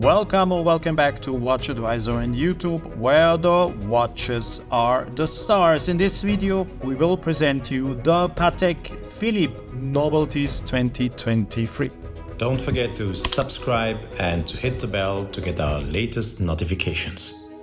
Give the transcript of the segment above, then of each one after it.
Welcome or welcome back to WatchAdvisor on YouTube, where the watches are the stars. In this video, we will present you the Patek Philippe Novelties 2023. Don't forget to subscribe and to hit the bell to get our latest notifications.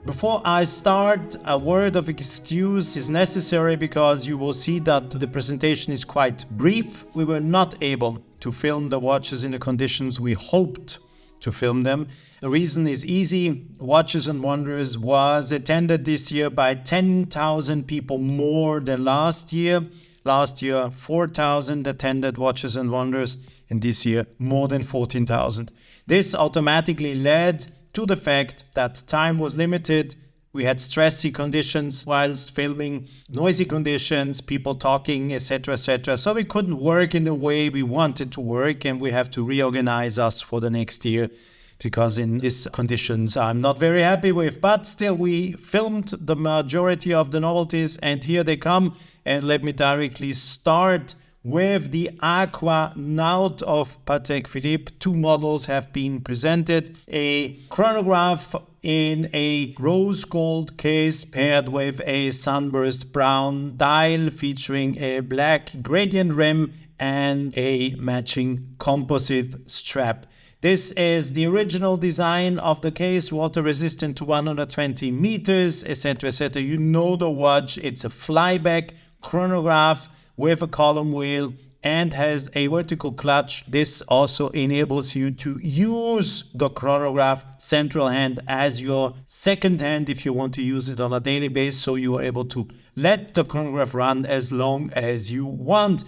Before I start, a word of excuse is necessary because you will see that the presentation is quite brief. We were not able to film the watches in the conditions we hoped to film them. The reason is easy. Watches and Wonders was attended this year by 10,000 people more than last year. Last year, 4,000 attended Watches and Wonders, and this year, more than 14,000. This automatically led to the fact that time was limited. We had stressy conditions whilst filming, noisy conditions, people talking, etc., etc. So we couldn't work in the way we wanted to work, and we have to reorganize us for the next year because in these conditions I'm not very happy with. But still, we filmed the majority of the novelties, and here they come. And let me directly start with the Aquanaut of Patek Philippe. Two models have been presented. A chronograph in a rose gold case paired with a sunburst brown dial featuring a black gradient rim and a matching composite strap. This is the original design of the case, water resistant to 120 meters, etc., etc. You know the watch. It's a flyback chronograph with a column wheel and has a vertical clutch. This also enables you to use the chronograph central hand as your second hand if you want to use it on a daily basis, so you are able to let the chronograph run as long as you want.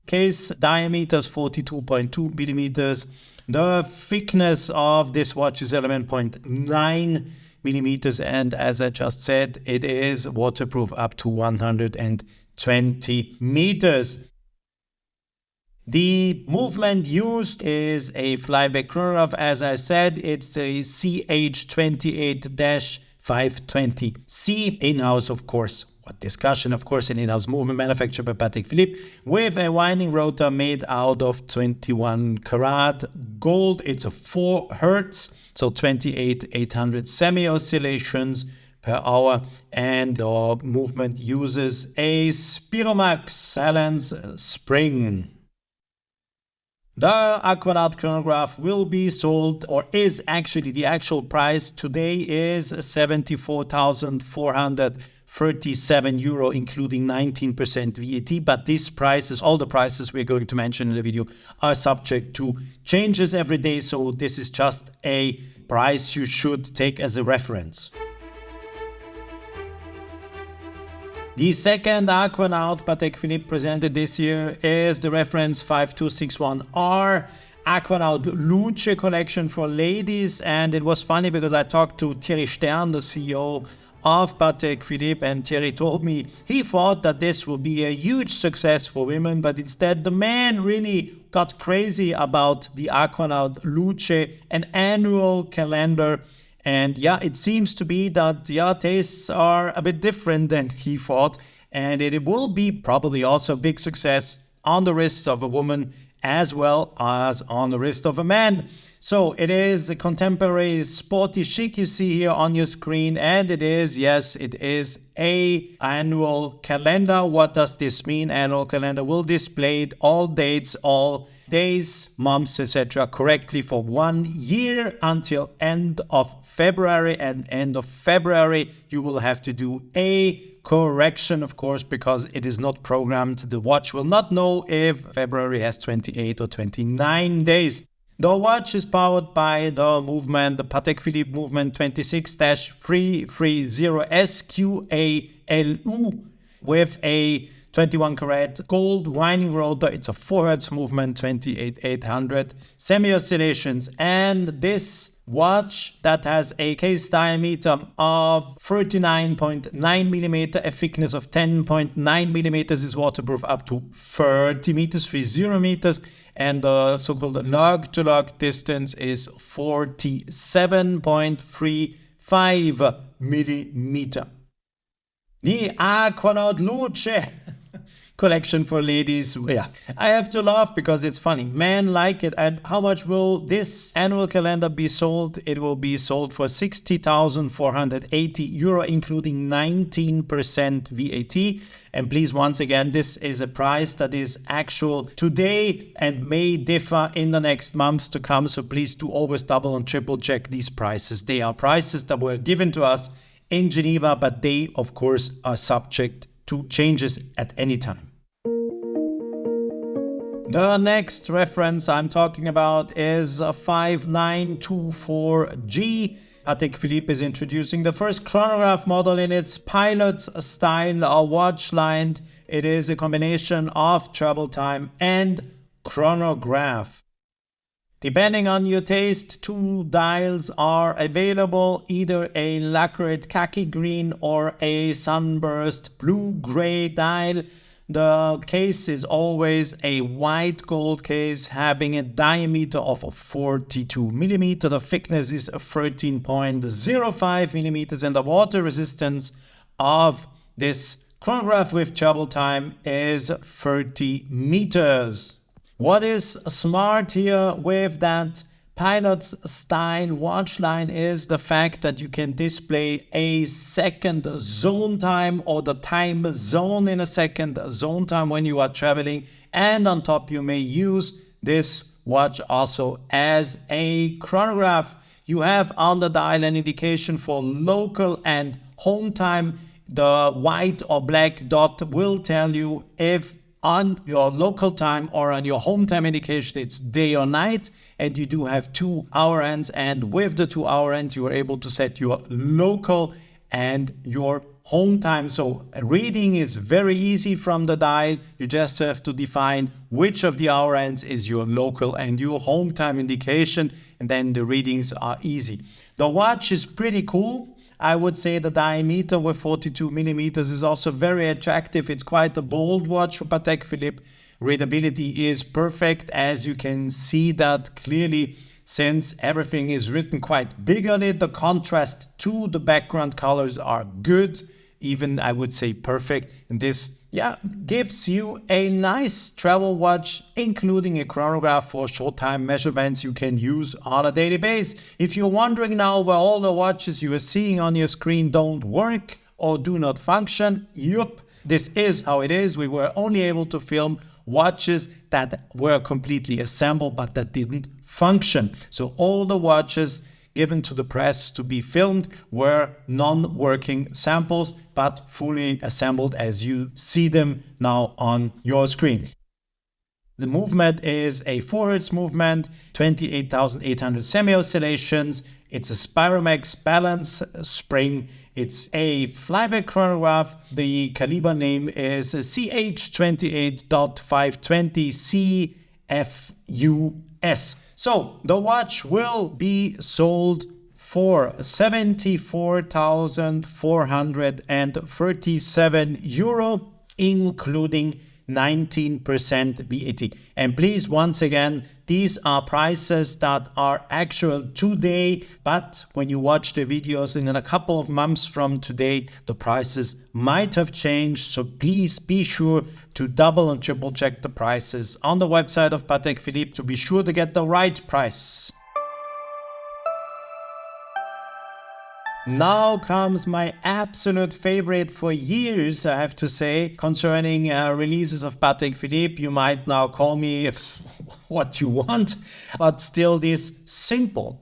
Case diameter is 42.2 millimeters. The thickness of this watch is 11.9 millimeters, and as I just said, it is waterproof up to 120 meters. The movement used is a flyback chronograph. As I said, it's a CH28-520C, in-house, of course. What discussion, of course, an in-house movement manufactured by Patek Philippe with a winding rotor made out of 21 karat gold. It's a 4 Hertz, so 28,800 semi-oscillations per hour, and the movement uses a Spiromax balance spring. The Aquanaut chronograph will be sold, or is actually the actual price today is 74,437 euro, including 19% VAT. But these prices, all the prices we're going to mention in the video, are subject to changes every day. So this is just a price you should take as a reference. The second Aquanaut Patek Philippe presented this year is the reference 5261R Aquanaut Luce collection for ladies. And it was funny because I talked to Thierry Stern, the CEO of Patek Philippe, and Thierry told me he thought that this would be a huge success for women, but instead the men really got crazy about the Aquanaut Luce, an annual calendar. And yeah, it seems to be that tastes are a bit different than he thought, and it will be probably also a big success on the wrists of a woman as well as on the wrist of a man. So it is a contemporary sporty chic you see here on your screen, and it is, yes, it is a annual calendar. What does this mean? Annual calendar will display all dates, all days, months, etc. correctly for 1 year until end of February, and end of February you will have to do a correction, of course, because it is not programmed. The watch will not know if February has 28 or 29 days. The watch is powered by the movement, the Patek Philippe movement 26-330 SQALU with a 21 karat gold winding rotor. It's a 4 Hertz movement, 28,800 semi-oscillations. And this watch that has a case diameter of 39.9 millimeter, a thickness of 10.9 millimeters, is waterproof up to 30 meters, 30 meters. And the so-called lug-to-lug distance is 47.35 millimeter. The Aquanaut Luce collection for ladies. Yeah, I have to laugh because it's funny. Men like it. And how much will this annual calendar be sold? It will be sold for 60,480 euro, including 19% VAT. And please, once again, this is a price that is actual today and may differ in the next months to come. So please do always double and triple check these prices. They are prices that were given to us in Geneva, but they, of course, are subject to changes at any time. The next reference I'm talking about is a 5924G. Patek Philippe is introducing the first chronograph model in its pilot's style watch line. It is a combination of travel time and chronograph. Depending on your taste, two dials are available, either a lacquered khaki green or a sunburst blue-gray dial. The case is always a white gold case having a diameter of 42 millimeter. The thickness is 13.05 millimeters, and the water resistance of this chronograph with travel time is 30 meters. What is smart here with that pilot's style watch line is the fact that you can display a second zone time or the time zone in a second zone time when you are traveling. And on top, you may use this watch also as a chronograph. You have on the dial an indication for local and home time. The white or black dot will tell you if on your local time or on your home time indication it's day or night, and you do have 2 hour ends, and with the 2 hour ends you are able to set your local and your home time. So reading is very easy from the dial. You just have to define which of the hour ends is your local and your home time indication, and then the readings are easy. The watch is pretty cool. I would say the diameter with 42 millimeters is also very attractive. It's quite a bold watch for Patek Philippe. Readability is perfect, as you can see that clearly since everything is written quite big on it. The contrast to the background colors are good, even I would say perfect. And this gives you a nice travel watch, including a chronograph for short time measurements you can use on a daily basis. If you're wondering now why all the watches you are seeing on your screen don't work or do not function, yup, this is how it is. We were only able to film watches that were completely assembled but that didn't function. So all the watches given to the press to be filmed were non-working samples but fully assembled as you see them now on your screen. The movement is a 4 Hz movement, 28,800 semi-oscillations. It's a Spiromex balance spring. It's a flyback chronograph. The caliber name is CH28.520 CFUS. So the watch will be sold for 74,437 euro, including 19% VAT. And please, once again, these are prices that are actual today, but when you watch the videos in a couple of months from today, the prices might have changed. So please be sure to double and triple check the prices on the website of Patek Philippe to be sure to get the right price. Now comes my absolute favorite for years, I have to say, concerning releases of Patek Philippe. You might now call me what you want, but still this simple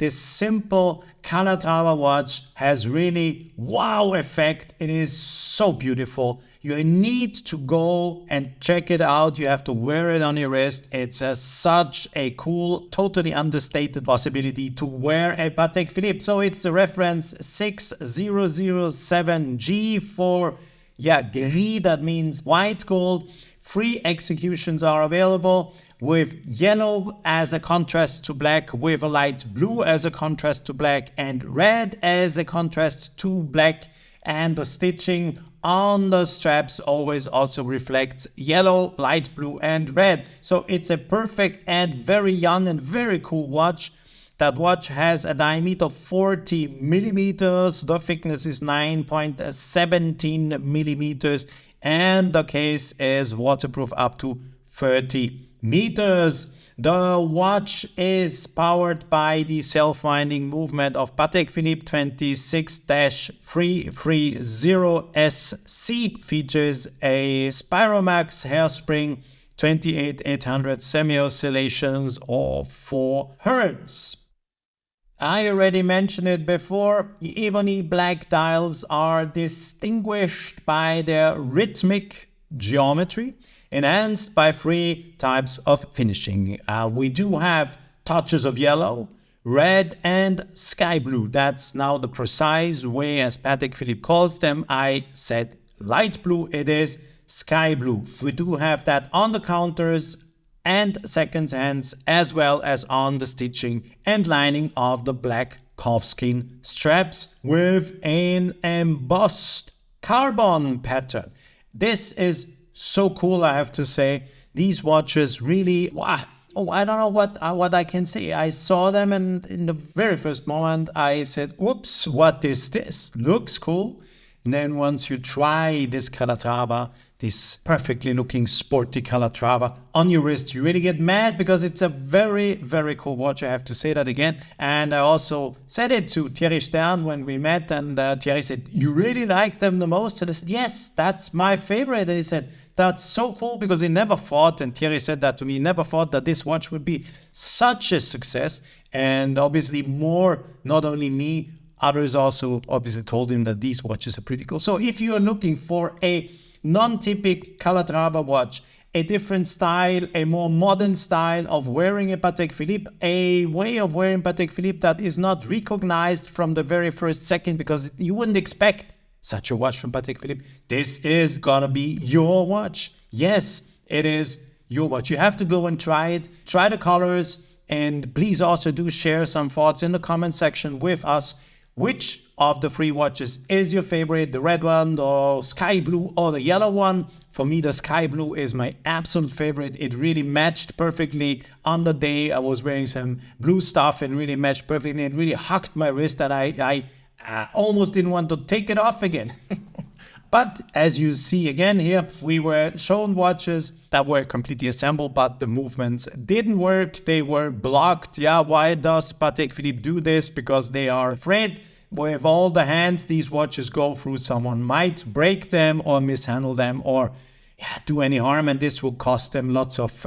Calatrava watch has really wow effect. It is so beautiful. You need to go and check it out. You have to wear it on your wrist. It's such a cool, totally understated possibility to wear a Patek Philippe. So it's the reference 6007G for gris, that means white gold. 3 executions are available, with yellow as a contrast to black, with a light blue as a contrast to black, and red as a contrast to black. And the stitching on the straps always also reflects yellow, light blue and red. So it's a perfect and very young and very cool watch. That watch has a diameter of 40 millimeters. The thickness is 9.17 millimeters, and the case is waterproof up to 30 meters. The watch is powered by the self-winding movement of Patek Philippe 26-330SC. Features a Spiromax hairspring, 28800 semi-oscillations of 4 Hz. I already mentioned it before, the ebony black dials are distinguished by their rhythmic geometry, enhanced by 3 types of finishing. We do have touches of yellow, red and sky blue. That's now the precise way as Patek Philippe calls them. I said light blue, it is sky blue. We do have that on the counters and second hands, as well as on the stitching and lining of the black calfskin straps with an embossed carbon pattern. This is so cool, I have to say. These watches really, wow. Oh, I don't know what I can say. I saw them and in the very first moment I said, oops, what is this? Looks cool. And then once you try this Calatrava, this perfectly looking sporty Calatrava on your wrist, you really get mad because it's a very, very cool watch. I have to say that again. And I also said it to Thierry Stern when we met, and Thierry said, you really like them the most? And I said, yes, that's my favorite. And he said, that's so cool, because he never thought, and Thierry said that to me, he never thought that this watch would be such a success. And obviously more, not only me, others also obviously told him that these watches are pretty cool. So if you are looking for a non-typical Calatrava watch, a different style, a more modern style of wearing a Patek Philippe, a way of wearing Patek Philippe that is not recognized from the very first second, because you wouldn't expect such a watch from Patek Philippe, this is gonna be your watch. Yes, it is your watch. You have to go and try it, try the colors, and please also do share some thoughts in the comment section with us. Which of the 3 watches is your favorite? The red one, the sky blue, or the yellow one? For me, the sky blue is my absolute favorite. It really matched perfectly on the day. I was wearing some blue stuff and really matched perfectly. It really hugged my wrist that I almost didn't want to take it off again. But as you see again here, we were shown watches that were completely assembled, but the movements didn't work. They were blocked. Yeah, why does Patek Philippe do this? Because they are afraid with all the hands these watches go through, someone might break them or mishandle them or do any harm, and this will cost them lots of,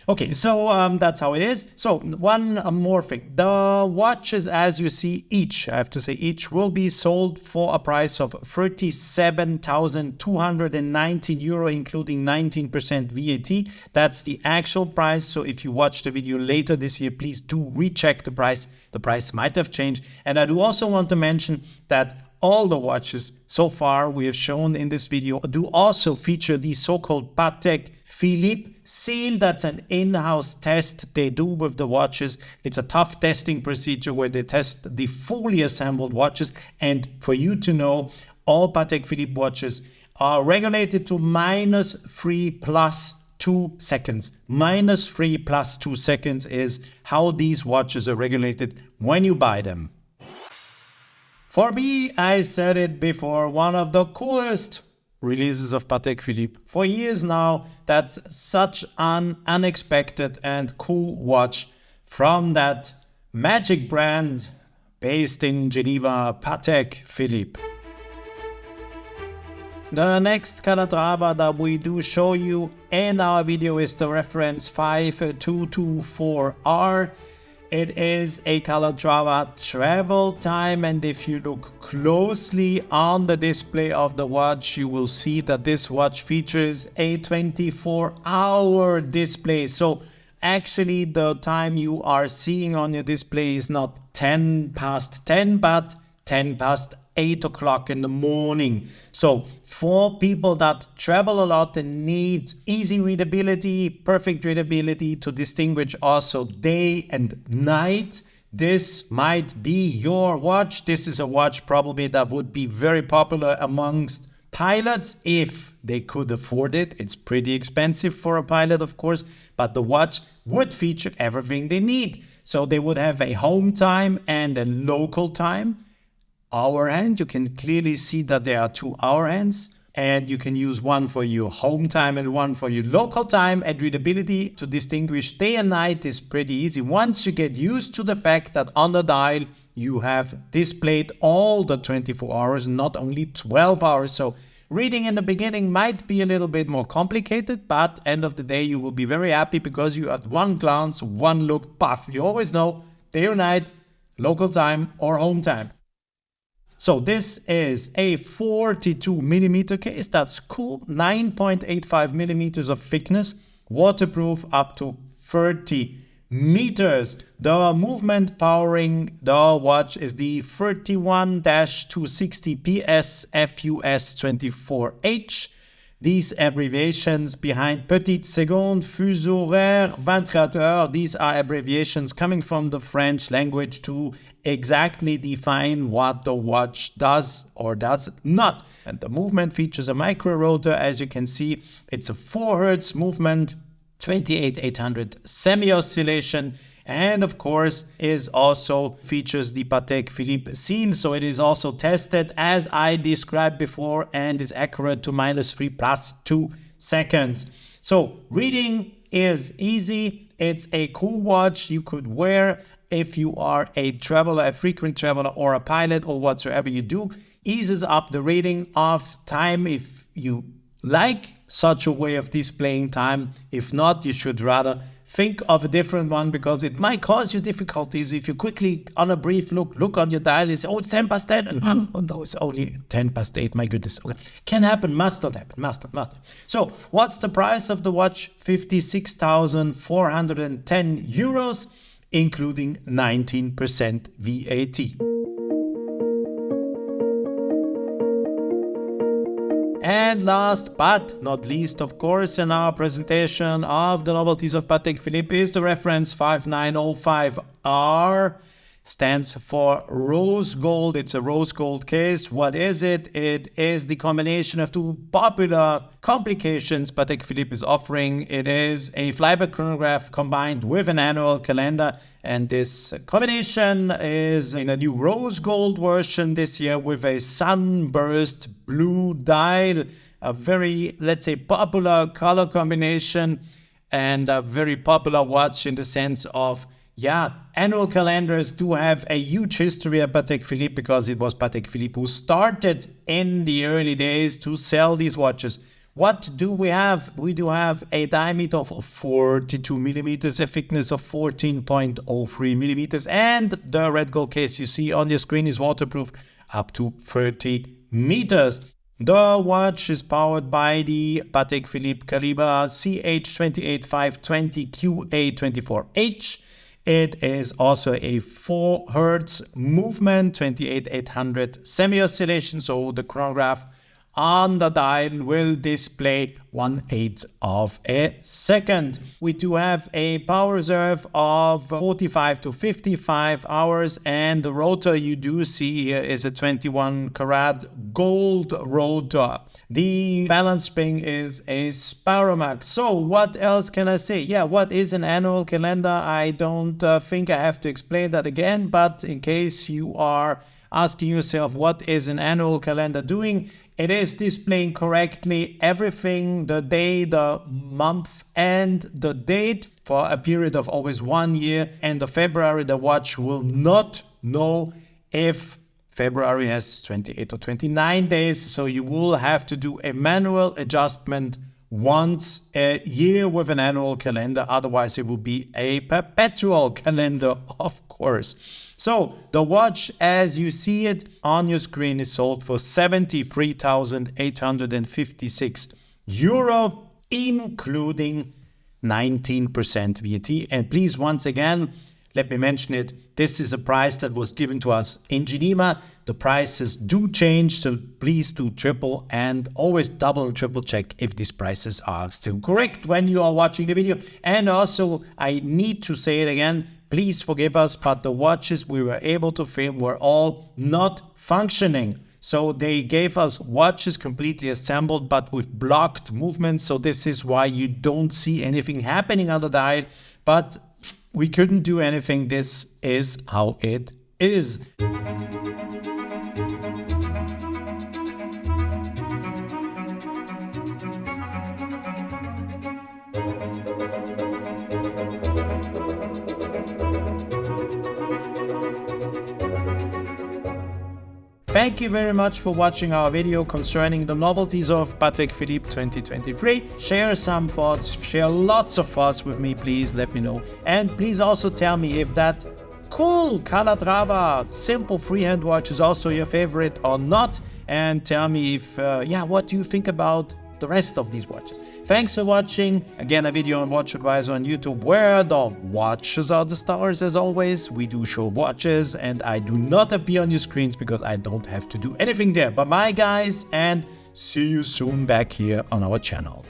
Okay, so that's how it is. So one more thing. The watches, as you see, each, I have to say each, will be sold for a price of 37,219 euro, including 19% VAT. That's the actual price. So if you watch the video later this year, please do recheck the price. The price might have changed. And I do also want to mention that all the watches so far we have shown in this video do also feature the so-called Patek Philippe seal. That's an in-house test they do with the watches. It's a tough testing procedure where they test the fully assembled watches. And for you to know, all Patek Philippe watches are regulated to -3 + 2 seconds. -3 + 2 seconds is how these watches are regulated when you buy them. For me, I said it before, one of the coolest releases of Patek Philippe for years now. That's such an unexpected and cool watch from that magic brand based in Geneva, Patek Philippe. The next Calatrava that we do show you in our video is the reference 5224R. It is a Calatrava travel time, and if you look closely on the display of the watch, you will see that this watch features a 24-hour display. So actually the time you are seeing on your display is not 10 past 10, but 10 past 8 o'clock in the morning. So for people that travel a lot and need easy readability, perfect readability to distinguish also day and night, this might be your watch. This is a watch probably that would be very popular amongst pilots if they could afford it. It's pretty expensive for a pilot, of course, but the watch would feature everything they need. So they would have a home time and a local time. Hour hand, you can clearly see that there are 2 hour hands, and you can use one for your home time and one for your local time. And readability to distinguish day and night is pretty easy once you get used to the fact that on the dial you have displayed all the 24 hours, not only 12 hours. So reading in the beginning might be a little bit more complicated, but end of the day you will be very happy because you at one glance, one look, puff, you always know day or night, local time or home time. So this is a 42 millimeter case. That's cool. 9.85 millimeters of thickness, waterproof up to 30 meters. The movement powering the watch is the 31-260 PS FUS 24H. These abbreviations behind Petite Seconde, Fuseau Horaire, 24 heures, these are abbreviations coming from the French language to exactly define what the watch does or does not. And the movement features a micro rotor. As you can see, it's a 4 Hz movement, 28,800 semi-oscillation, and of course is also features the Patek Philippe seal. So it is also tested as I described before and is accurate to -3 + 2 seconds. So reading is easy. It's a cool watch you could wear if you are a traveler, a frequent traveler, or a pilot, or whatsoever you do. Eases up the reading of time if you like such a way of displaying time. If not, you should rather think of a different one because it might cause you difficulties if you quickly, on a brief look on your dial and say, oh, it's 10 past 10. And, oh no, it's only 10 past 8. My goodness. Okay. Can happen, must not happen, must not. So what's the price of the watch? 56,410 euros, including 19% VAT. And last but not least, of course, in our presentation of the novelties of Patek Philippe is the reference 5905R. Stands for rose gold. It's a rose gold case. What is it? It is the combination of two popular complications Patek Philippe is offering. It is a flyback chronograph combined with an annual calendar. And this combination is in a new rose gold version this year with a sunburst blue dial. A very, let's say, popular color combination and a very popular watch in the sense of, yeah, annual calendars do have a huge history at Patek Philippe because it was Patek Philippe who started in the early days to sell these watches. What do we have? We do have a diameter of 42 millimeters, a thickness of 14.03 millimeters, and the red gold case you see on your screen is waterproof up to 30 meters. The watch is powered by the Patek Philippe Calibre CH28520 QA24H. It is also a 4 Hz movement, 28,800 semi-oscillation, so the chronograph on the dial will display 1/8 of a second. We do have a power reserve of 45 to 55 hours, and the rotor you do see here is a 21 karat gold rotor. The balance spring is a Sparromax. So what else can I say? Yeah, what is an annual calendar? I don't think I have to explain that again, but in case you are asking yourself what is an annual calendar doing, it is displaying correctly everything, the day, the month, and the date for a period of always 1 year. End of February, the watch will not know if February has 28 or 29 days, so you will have to do a manual adjustment once a year with an annual calendar. Otherwise, it will be a perpetual calendar, of course. So the watch, as you see it on your screen, is sold for 73,856 euro, including 19% VAT. And please, once again, let me mention it. This is a price that was given to us in Geneva. The prices do change, so please do triple and always double and triple check if these prices are still correct when you are watching the video. And also, I need to say it again, please forgive us, but the watches we were able to film were all not functioning. So they gave us watches completely assembled, but with blocked movements. So this is why you don't see anything happening on the dial. But we couldn't do anything. This is how it is. Thank you very much for watching our video concerning the novelties of Patek Philippe 2023. Share some thoughts, share lots of thoughts with me, please let me know. And please also tell me if that cool Calatrava simple freehand watch is also your favorite or not. And tell me if, what do you think about the rest of these watches. Thanks for watching. Again, a video on WatchAdvisor on YouTube where the watches are the stars as always. We do show watches and I do not appear on your screens because I don't have to do anything there. But bye guys, and see you soon back here on our channel.